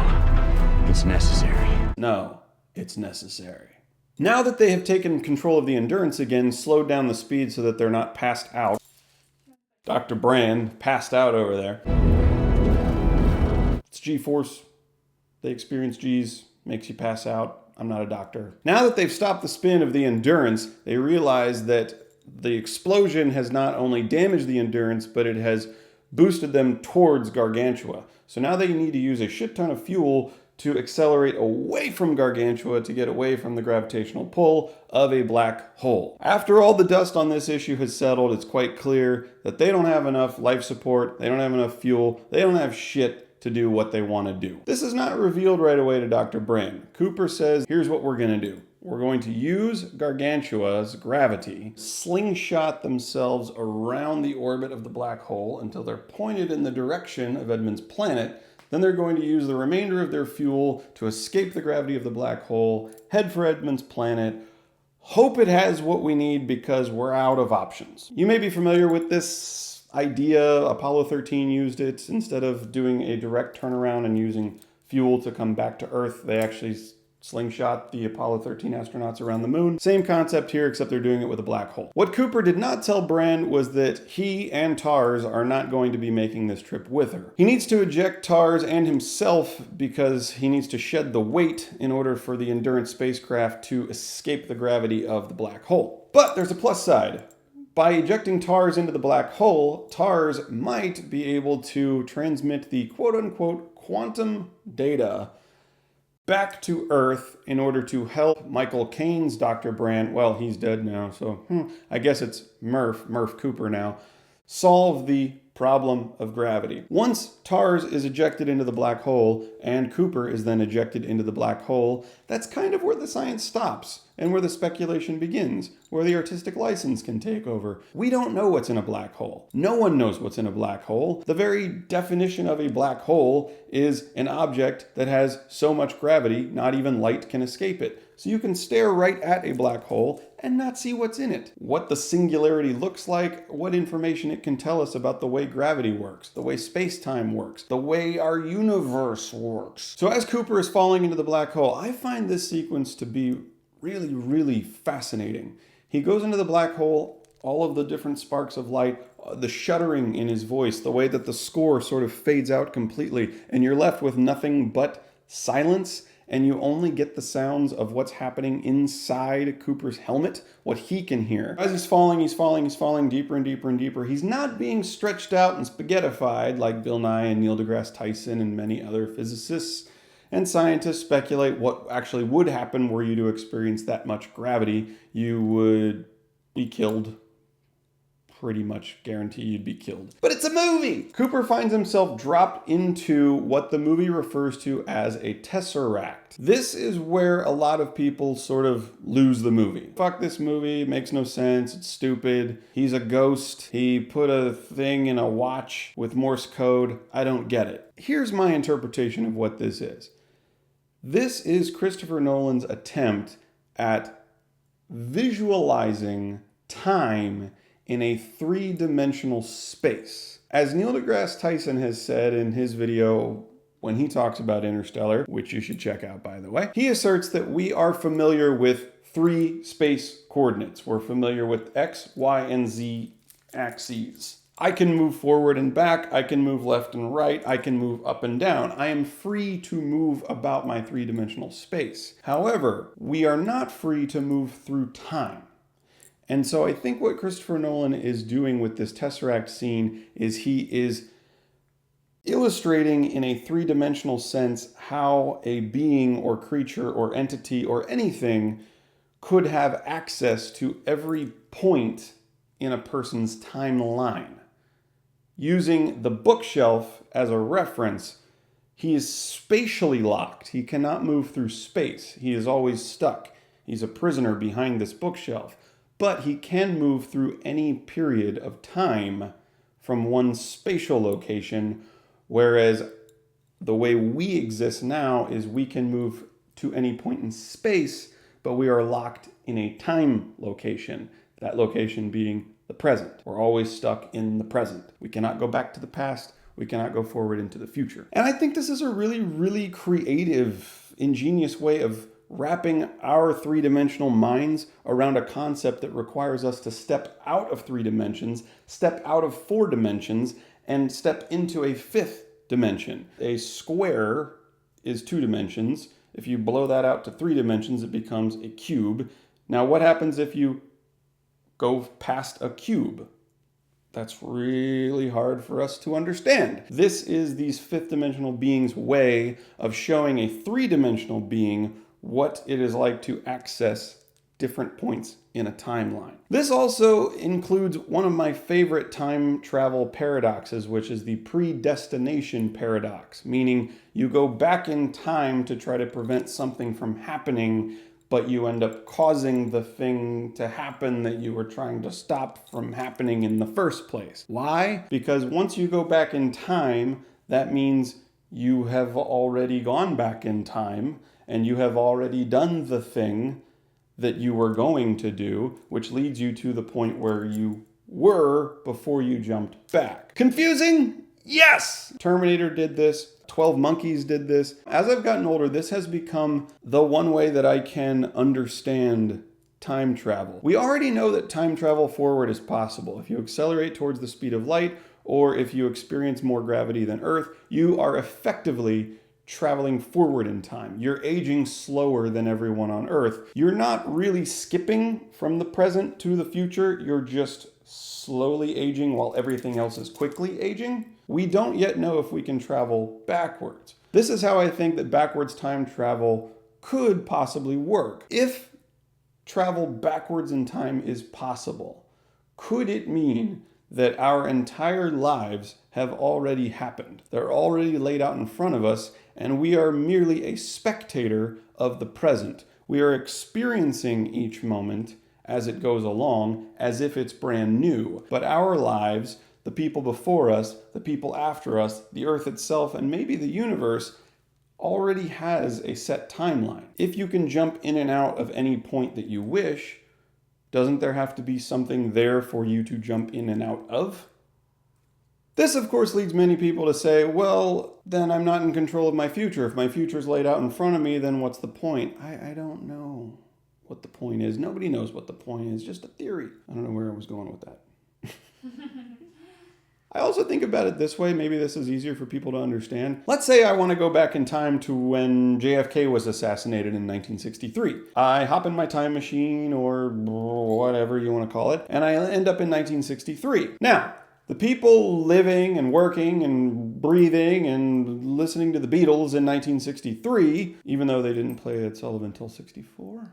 it's necessary. No, it's necessary. Now that they have taken control of the Endurance again, slowed down the speed so that they're not passed out. Dr. Brand passed out over there. It's G-force. They experience G's, makes you pass out. I'm not a doctor. Now that they've stopped the spin of the Endurance, they realize that the explosion has not only damaged the Endurance, but it has boosted them towards Gargantua. So now they need to use a shit ton of fuel to accelerate away from Gargantua to get away from the gravitational pull of a black hole. After all the dust on this issue has settled, it's quite clear that they don't have enough life support, they don't have enough fuel, they don't have shit to do what they want to do. This is not revealed right away to Dr. Brand. Cooper says, here's what we're going to do. We're going to use Gargantua's gravity, slingshot themselves around the orbit of the black hole until they're pointed in the direction of Edmund's planet. Then they're going to use the remainder of their fuel to escape the gravity of the black hole, head for Edmund's planet, hope it has what we need because we're out of options. You may be familiar with this idea. Apollo 13 used it. Instead of doing a direct turnaround and using fuel to come back to Earth, they actually slingshot the Apollo 13 astronauts around the moon. Same concept here, except they're doing it with a black hole. What Cooper did not tell Brand was that he and TARS are not going to be making this trip with her. He needs to eject TARS and himself because he needs to shed the weight in order for the Endurance spacecraft to escape the gravity of the black hole. But there's a plus side. By ejecting TARS into the black hole, TARS might be able to transmit the quote-unquote quantum data back to Earth in order to help Michael Caine's Dr. Brand, well, he's dead now, so I guess it's Murph Cooper now, solve the problem of gravity. Once TARS is ejected into the black hole and Cooper is then ejected into the black hole, that's kind of where the science stops and where the speculation begins, where the artistic license can take over. We don't know what's in a black hole. No one knows what's in a black hole. The very definition of a black hole is an object that has so much gravity, not even light can escape it. So you can stare right at a black hole and not see what's in it. What the singularity looks like, what information it can tell us about the way gravity works, the way space-time works, the way our universe works. So as Cooper is falling into the black hole, I find this sequence to be really, really fascinating. He goes into the black hole, all of the different sparks of light, the shuddering in his voice, the way that the score sort of fades out completely, and you're left with nothing but silence, and you only get the sounds of what's happening inside Cooper's helmet, what he can hear. As he's falling deeper and deeper and deeper. He's not being stretched out and spaghettified like Bill Nye and Neil deGrasse Tyson and many other physicists and scientists speculate what actually would happen were you to experience that much gravity. You would be killed. Pretty much guarantee you'd be killed. But it's a movie! Cooper finds himself dropped into what the movie refers to as a tesseract. This is where a lot of people sort of lose the movie. Fuck this movie, it makes no sense, it's stupid. He's a ghost. He put a thing in a watch with Morse code. I don't get it. Here's my interpretation of what this is. This is Christopher Nolan's attempt at visualizing time in a three-dimensional space. As Neil deGrasse Tyson has said in his video when he talks about Interstellar, which you should check out by the way, he asserts that we are familiar with three space coordinates. We're familiar with X, Y, and Z axes. I can move forward and back, I can move left and right, I can move up and down. I am free to move about my three-dimensional space. However, we are not free to move through time. And so I think what Christopher Nolan is doing with this Tesseract scene is he is illustrating in a three-dimensional sense how a being or creature or entity or anything could have access to every point in a person's timeline. Using the bookshelf as a reference, he is spatially locked. He cannot move through space. He is always stuck. He's a prisoner behind this bookshelf. But he can move through any period of time from one spatial location, whereas the way we exist now is we can move to any point in space, but we are locked in a time location, that location being the present. We're always stuck in the present. We cannot go back to the past. We cannot go forward into the future. And I think this is a really, really creative, ingenious way of wrapping our three-dimensional minds around a concept that requires us to step out of 3 dimensions, step out of 4 dimensions, and step into a 5th dimension. A square is 2 dimensions. If you blow that out to 3 dimensions, it becomes a cube. Now, what happens if you go past a cube? That's really hard for us to understand. This is these 5th dimensional beings' way of showing a 3-dimensional being what it is like to access different points in a timeline. This also includes one of my favorite time travel paradoxes, which is the predestination paradox, meaning you go back in time to try to prevent something from happening, but you end up causing the thing to happen that you were trying to stop from happening in the first place. Why? Because once you go back in time, that means you have already gone back in time, and you have already done the thing that you were going to do, which leads you to the point where you were before you jumped back. Confusing? Yes! Terminator did this. 12 Monkeys did this. As I've gotten older, this has become the one way that I can understand time travel. We already know that time travel forward is possible. If you accelerate towards the speed of light, or if you experience more gravity than Earth, you are effectively traveling forward in time. You're aging slower than everyone on Earth. You're not really skipping from the present to the future. You're just slowly aging while everything else is quickly aging. We don't yet know if we can travel backwards. This is how I think that backwards time travel could possibly work. If travel backwards in time is possible, could it mean that our entire lives have already happened? They're already laid out in front of us, and we are merely a spectator of the present. We are experiencing each moment as it goes along as if it's brand new. But our lives, the people before us, the people after us, the Earth itself, and maybe the universe already has a set timeline. If you can jump in and out of any point that you wish, doesn't there have to be something there for you to jump in and out of? This, of course, leads many people to say, well, then I'm not in control of my future. If my future's laid out in front of me, then what's the point? I don't know what the point is. Nobody knows what the point is, just a theory. I don't know where I was going with that. I also think about it this way, maybe this is easier for people to understand. Let's say I want to go back in time to when JFK was assassinated in 1963. I hop in my time machine, or whatever you want to call it, and I end up in 1963. Now, the people living and working and breathing and listening to the Beatles in 1963, even though they didn't play Ed Sullivan until 64.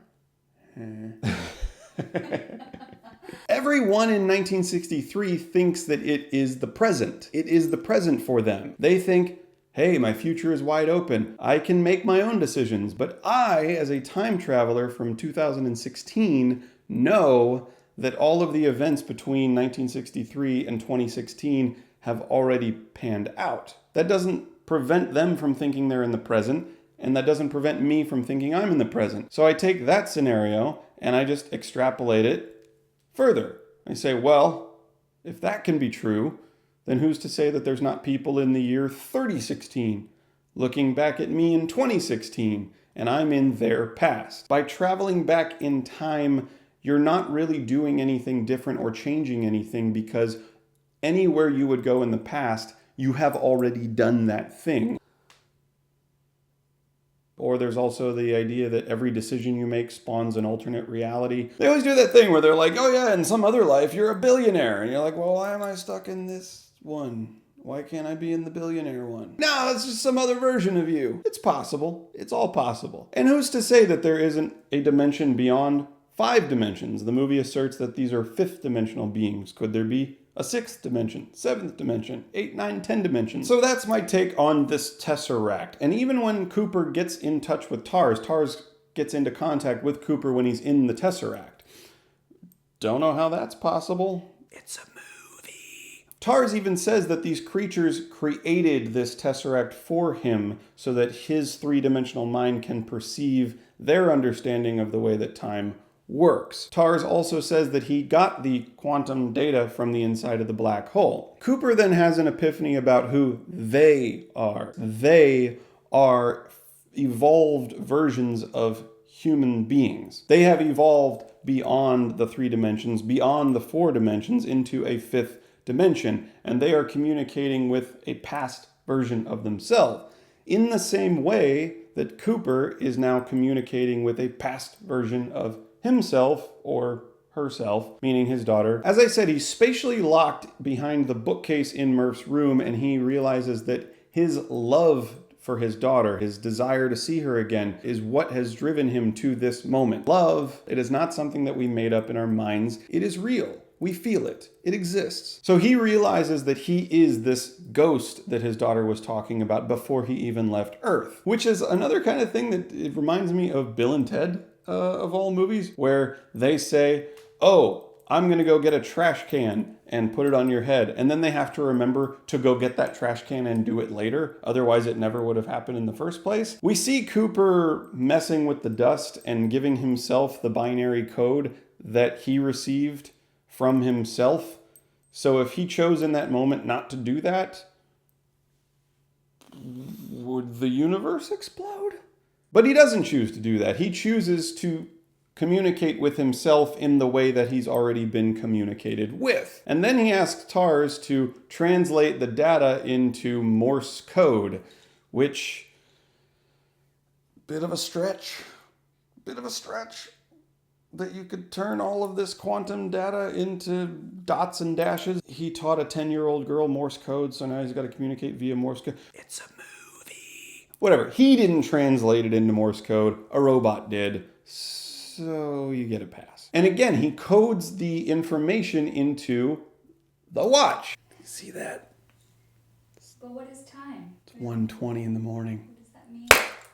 Everyone in 1963 thinks that it is the present. It is the present for them. They think, hey, my future is wide open. I can make my own decisions. But I, as a time traveler from 2016, know that all of the events between 1963 and 2016 have already panned out. That doesn't prevent them from thinking they're in the present, and that doesn't prevent me from thinking I'm in the present. So I take that scenario and I just extrapolate it further. I say, well, if that can be true, then who's to say that there's not people in the year 3016 looking back at me in 2016 and I'm in their past? By traveling back in time, you're not really doing anything different or changing anything, because anywhere you would go in the past, you have already done that thing. Or there's also the idea that every decision you make spawns an alternate reality. They always do that thing where they're like, oh yeah, in some other life, you're a billionaire. And you're like, well, why am I stuck in this one? Why can't I be in the billionaire one? No, it's just some other version of you. It's possible. It's all possible. And who's to say that there isn't a dimension beyond 5 dimensions? The movie asserts that these are 5th dimensional beings. Could there be a 6th dimension, 7th dimension, 8, 9, 10 dimensions? So that's my take on this Tesseract. And even when Cooper gets in touch with Tars, Tars gets into contact with Cooper when he's in the Tesseract. Don't know how that's possible. It's a movie. Tars even says that these creatures created this Tesseract for him so that his 3-dimensional mind can perceive their understanding of the way that time works. Tars also says that he got the quantum data from the inside of the black hole. Cooper then has an epiphany about who they are. They are evolved versions of human beings. They have evolved beyond the 3 dimensions, beyond the 4 dimensions, into a 5th dimension, and they are communicating with a past version of themselves, in the same way that Cooper is now communicating with a past version of himself or herself, meaning his daughter. As I said, he's spatially locked behind the bookcase in Murph's room, and he realizes that his love for his daughter, his desire to see her again, is what has driven him to this moment. Love, it is not something that we made up in our minds. It is real. We feel it. It exists. So he realizes that he is this ghost that his daughter was talking about before he even left Earth, which is another kind of thing that it reminds me of Bill and Ted. Of all movies, where they say, oh, I'm going to go get a trash can and put it on your head. And then they have to remember to go get that trash can and do it later. Otherwise, it never would have happened in the first place. We see Cooper messing with the dust and giving himself the binary code that he received from himself. So if he chose in that moment not to do that, would the universe explode? But he doesn't choose to do that. He chooses to communicate with himself in the way that he's already been communicated with. And then he asks TARS to translate the data into Morse code, which, bit of a stretch that you could turn all of this quantum data into dots and dashes. He taught a 10-year-old girl Morse code, so now he's got to communicate via Morse code. It's a movie. Whatever. He didn't translate it into Morse code. A robot did. So you get a pass. And again, he codes the information into the watch. You see that? But what is time? It's 1:20 in the morning. What does that mean?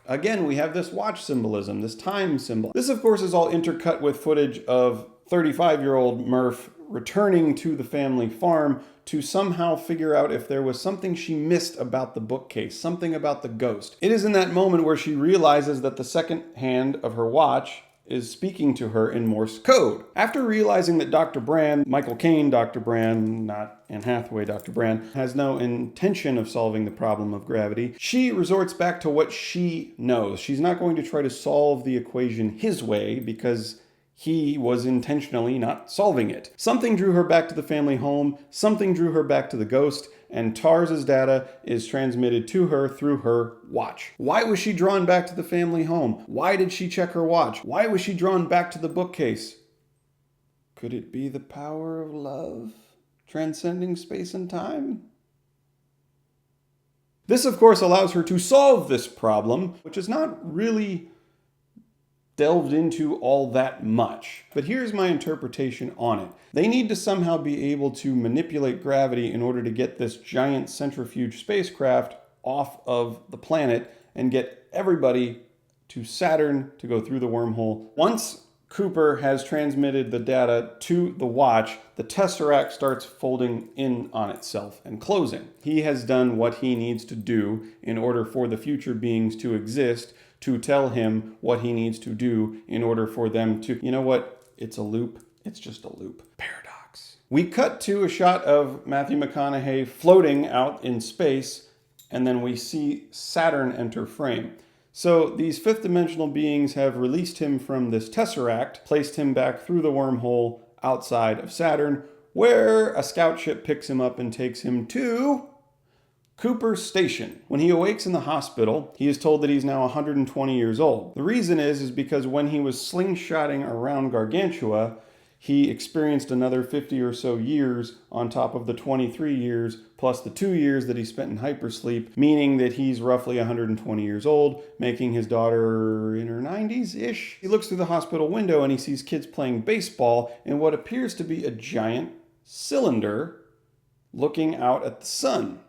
Again, we have this watch symbolism, this time symbol. This, of course, is all intercut with footage of 35-year-old Murph returning to the family farm to somehow figure out if there was something she missed about the bookcase, something about the ghost. It is in that moment where she realizes that the second hand of her watch is speaking to her in Morse code. After realizing that Dr. Brand, Michael Caine Dr. Brand, not Anne Hathaway Dr. Brand, has no intention of solving the problem of gravity, she resorts back to what she knows. She's not going to try to solve the equation his way because he was intentionally not solving it. Something drew her back to the family home, something drew her back to the ghost, and TARS's data is transmitted to her through her watch. Why was she drawn back to the family home? Why did she check her watch? Why was she drawn back to the bookcase? Could it be the power of love transcending space and time? This, of course, allows her to solve this problem, which is not really delved into all that much. But here's my interpretation on it. They need to somehow be able to manipulate gravity in order to get this giant centrifuge spacecraft off of the planet and get everybody to Saturn to go through the wormhole. Once Cooper has transmitted the data to the watch, the Tesseract starts folding in on itself and closing. He has done what he needs to do in order for the future beings to exist, to tell him what he needs to do in order for them to, you know what? It's a loop. It's just a loop. Paradox. We cut to a shot of Matthew McConaughey floating out in space, and then we see Saturn enter frame. So these fifth dimensional beings have released him from this Tesseract, placed him back through the wormhole outside of Saturn, where a scout ship picks him up and takes him to Cooper's station. When he awakes in the hospital, he is told that he's now 120 years old. The reason is because when he was slingshotting around Gargantua, he experienced another 50 or so years on top of the 23 years plus the 2 years that he spent in hypersleep, meaning that he's roughly 120 years old, making his daughter in her 90s-ish. He looks through the hospital window and he sees kids playing baseball in what appears to be a giant cylinder looking out at the sun.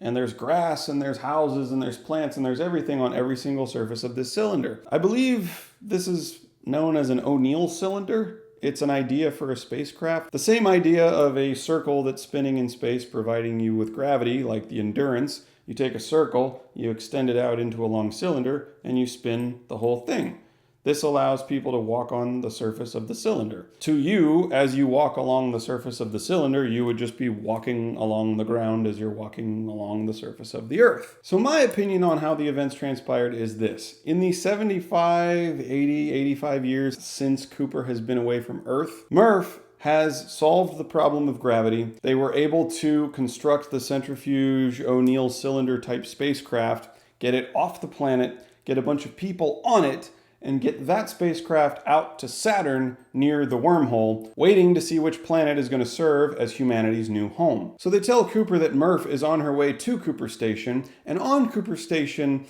And there's grass, and there's houses, and there's plants, and there's everything on every single surface of this cylinder. I believe this is known as an O'Neill cylinder. It's an idea for a spacecraft. The same idea of a circle that's spinning in space, providing you with gravity, like the Endurance. You take a circle, you extend it out into a long cylinder, and you spin the whole thing. This allows people to walk on the surface of the cylinder. To you, as you walk along the surface of the cylinder, you would just be walking along the ground as you're walking along the surface of the Earth. So my opinion on how the events transpired is this. In the 75, 80, 85 years since Cooper has been away from Earth, Murph has solved the problem of gravity. They were able to construct the centrifuge O'Neill cylinder type spacecraft, get it off the planet, get a bunch of people on it, and get that spacecraft out to Saturn near the wormhole, waiting to see which planet is going to serve as humanity's new home. So they tell Cooper that Murph is on her way to Cooper Station, and on Cooper Station,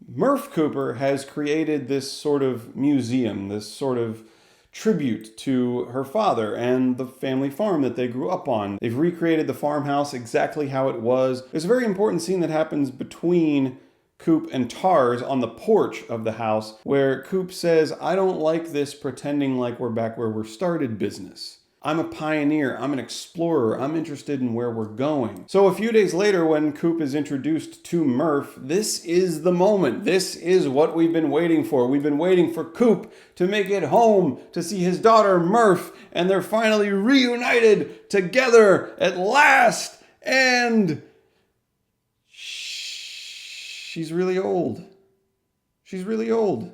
Murph Cooper has created this sort of museum, this sort of tribute to her father and the family farm that they grew up on. They've recreated the farmhouse exactly how it was. There's a very important scene that happens between Coop and TARS on the porch of the house where Coop says, "I don't like this pretending like we're back where we started business. I'm a pioneer, I'm an explorer, I'm interested in where we're going." So a few days later when Coop is introduced to Murph, this is the moment. This is what we've been waiting for. We've been waiting for Coop to make it home, to see his daughter Murph, and they're finally reunited together at last. And she's really old. She's really old.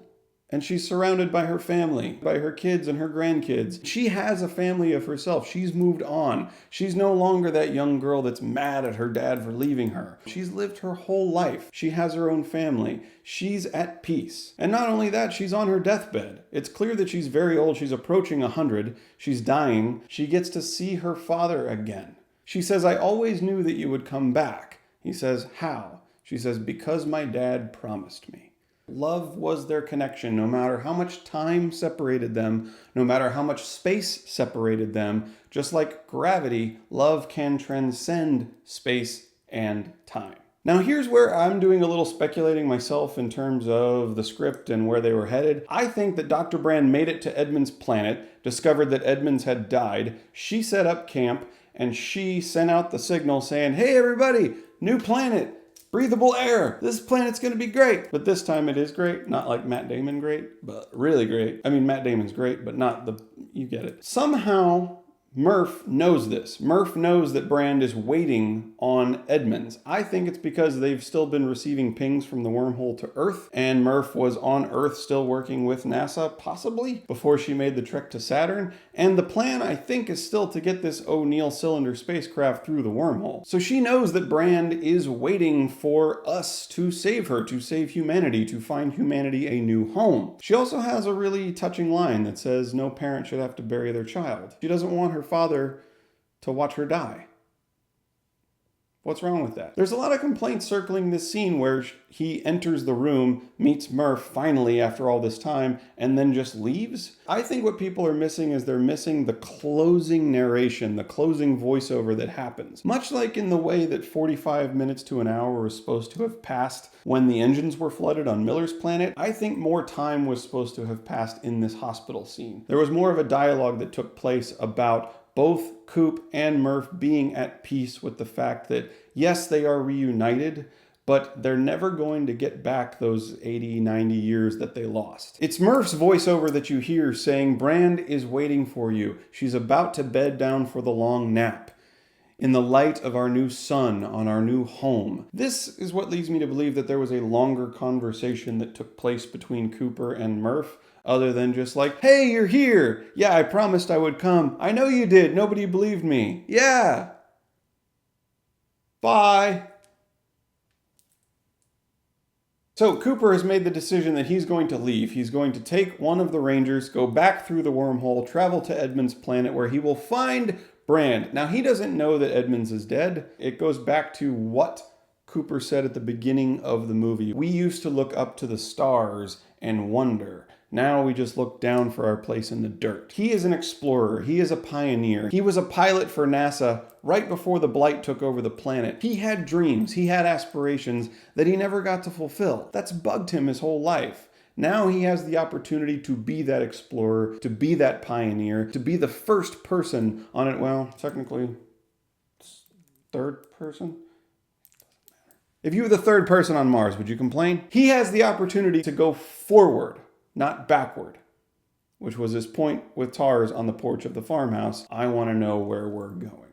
And she's surrounded by her family, by her kids and her grandkids. She has a family of herself. She's moved on. She's no longer that young girl that's mad at her dad for leaving her. She's lived her whole life. She has her own family. She's at peace. And not only that, she's on her deathbed. It's clear that she's very old. She's approaching 100. She's dying. She gets to see her father again. She says, "I always knew that you would come back." He says, "How?" She says, "Because my dad promised me." Love was their connection, no matter how much time separated them, no matter how much space separated them. Just like gravity, love can transcend space and time. Now here's where I'm doing a little speculating myself in terms of the script and where they were headed. I think that Dr. Brand made it to Edmund's planet, discovered that Edmunds had died. She set up camp, and she sent out the signal saying, "Hey everybody, new planet. Breathable air. This planet's going to be great." But this time it is great. Not like Matt Damon great, but really great. I mean, Matt Damon's great, but not the... You get it. Somehow, Murph knows this. Murph knows that Brand is waiting on Edmunds. I think it's because they've still been receiving pings from the wormhole to Earth, and Murph was on Earth still working with NASA, possibly, before she made the trek to Saturn. And the plan, I think, is still to get this O'Neill cylinder spacecraft through the wormhole. So she knows that Brand is waiting for us to save her, to save humanity, to find humanity a new home. She also has a really touching line that says no parent should have to bury their child. She doesn't want her father to watch her die. What's wrong with that? There's a lot of complaints circling this scene where he enters the room, meets Murph finally after all this time, and then just leaves. I think what people are missing is they're missing the closing narration, the closing voiceover that happens. Much like in the way that 45 minutes to an hour was supposed to have passed when the engines were flooded on Miller's planet, I think more time was supposed to have passed in this hospital scene. There was more of a dialogue that took place about both Coop and Murph being at peace with the fact that, yes, they are reunited, but they're never going to get back those 80, 90 years that they lost. It's Murph's voiceover that you hear saying, "Brand is waiting for you. She's about to bed down for the long nap. In the light of our new sun on our new home." This is what leads me to believe that there was a longer conversation that took place between Cooper and Murph, other than just like, "Hey, you're here. Yeah, I promised I would come. I know you did. Nobody believed me. Yeah. Bye." So Cooper has made the decision that he's going to leave. He's going to take one of the Rangers, go back through the wormhole, travel to Edmund's planet where he will find Brand. Now, he doesn't know that Edmunds is dead. It goes back to what Cooper said at the beginning of the movie. We used to look up to the stars and wonder. Now we just look down for our place in the dirt. He is an explorer. He is a pioneer. He was a pilot for NASA right before the blight took over the planet. He had dreams. He had aspirations that he never got to fulfill. That's bugged him his whole life. Now he has the opportunity to be that explorer, to be that pioneer, to be the first person on it. Well, technically, third person? If you were the third person on Mars, would you complain? He has the opportunity to go forward, not backward, which was his point with Tars on the porch of the farmhouse. I want to know where we're going.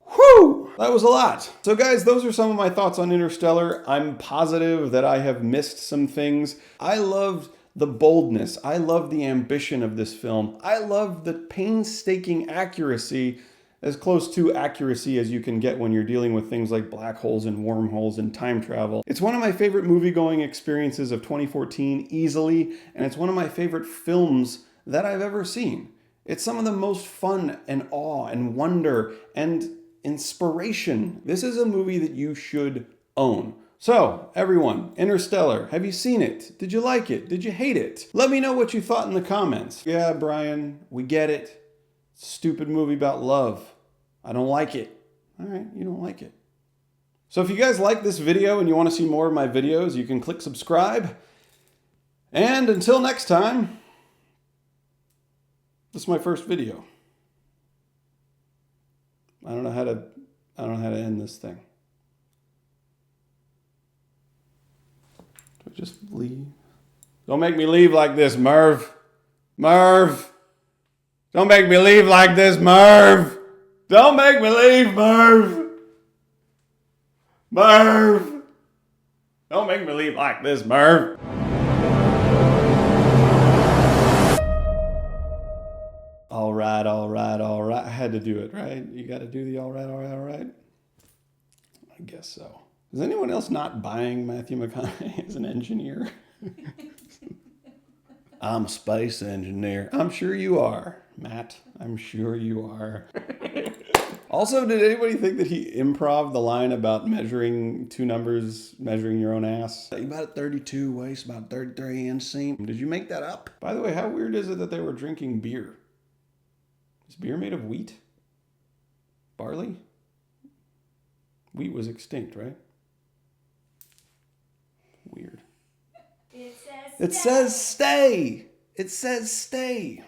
Whew! That was a lot. So guys, those are some of my thoughts on Interstellar. I'm positive that I have missed some things. I loved the boldness. I loved the ambition of this film. I loved the painstaking accuracy, as close to accuracy as you can get when you're dealing with things like black holes and wormholes and time travel. It's one of my favorite movie-going experiences of 2014, easily, and it's one of my favorite films that I've ever seen. It's some of the most fun and awe and wonder and inspiration. This is a movie that you should own. So, everyone, Interstellar, have you seen it? Did you like it? Did you hate it? Let me know what you thought in the comments. Yeah, Brian, we get it. Stupid movie about love. I don't like it. All right, you don't like it. So if you guys like this video and you want to see more of my videos, you can click subscribe. And until next time, this is my first video. I don't know how to end this thing. Do I just leave? Don't make me leave like this, Merv. Merv. Don't make me leave like this, Merv. Don't make me leave, Merv. Merv. Don't make me leave like this, Merv. All right. I had to do it, right? You got to do the all right. I guess so. Is anyone else not buying Matthew McConaughey as an engineer? I'm a space engineer. I'm sure you are, Matt. I'm sure you are. Also, did anybody think that he improv the line about measuring two numbers, measuring your own ass? You about at 32, waist about 33 inseam. Did you make that up? By the way, how weird is it that they were drinking beer? Is beer made of wheat? Barley? Wheat was extinct, right? Weird. It says stay. It says stay.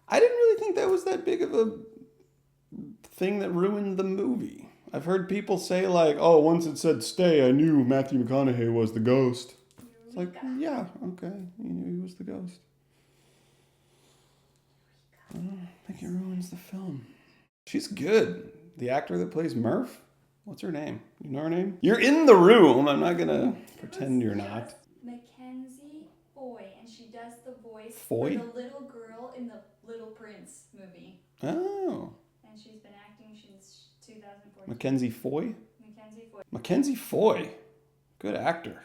I didn't really think that was that big of a thing that ruined the movie. I've heard people say like, oh, once it said stay, I knew Matthew McConaughey was the ghost. It's like, yeah, okay. You knew he was the ghost. I don't think it ruins the film. She's good. The actor that plays Murph? What's her name? You know her name? You're in the room. I'm not gonna pretend you're not. Mackenzie Foy, and she does the voice Foy? for the little girl in the Little Prince movie. Oh. And she's been acting since 2014. Mackenzie Foy? Mackenzie Foy. Mackenzie Foy. Good actor.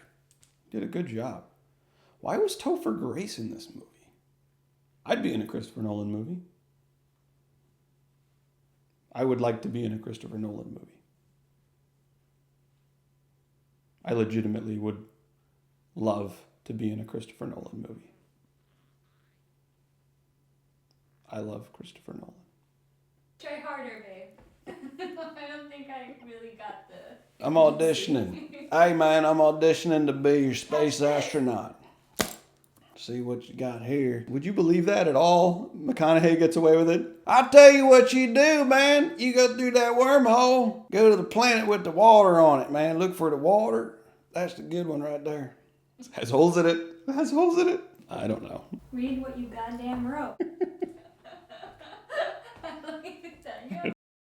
Did a good job. Why was Topher Grace in this movie? I'd be in a Christopher Nolan movie. I would like to be in a Christopher Nolan movie. I legitimately would love to be in a Christopher Nolan movie. I love Christopher Nolan. Try harder, babe. I don't think I really got the... I'm auditioning. Hey, man, I'm auditioning to be your space astronaut. See what you got here. Would you believe that at all? McConaughey gets away with it. I'll tell you what you do, man. You go through that wormhole. Go to the planet with the water on it, man. Look for the water. That's the good one right there. Has holes in it. Has holes in it. I don't know. Read what you goddamn wrote.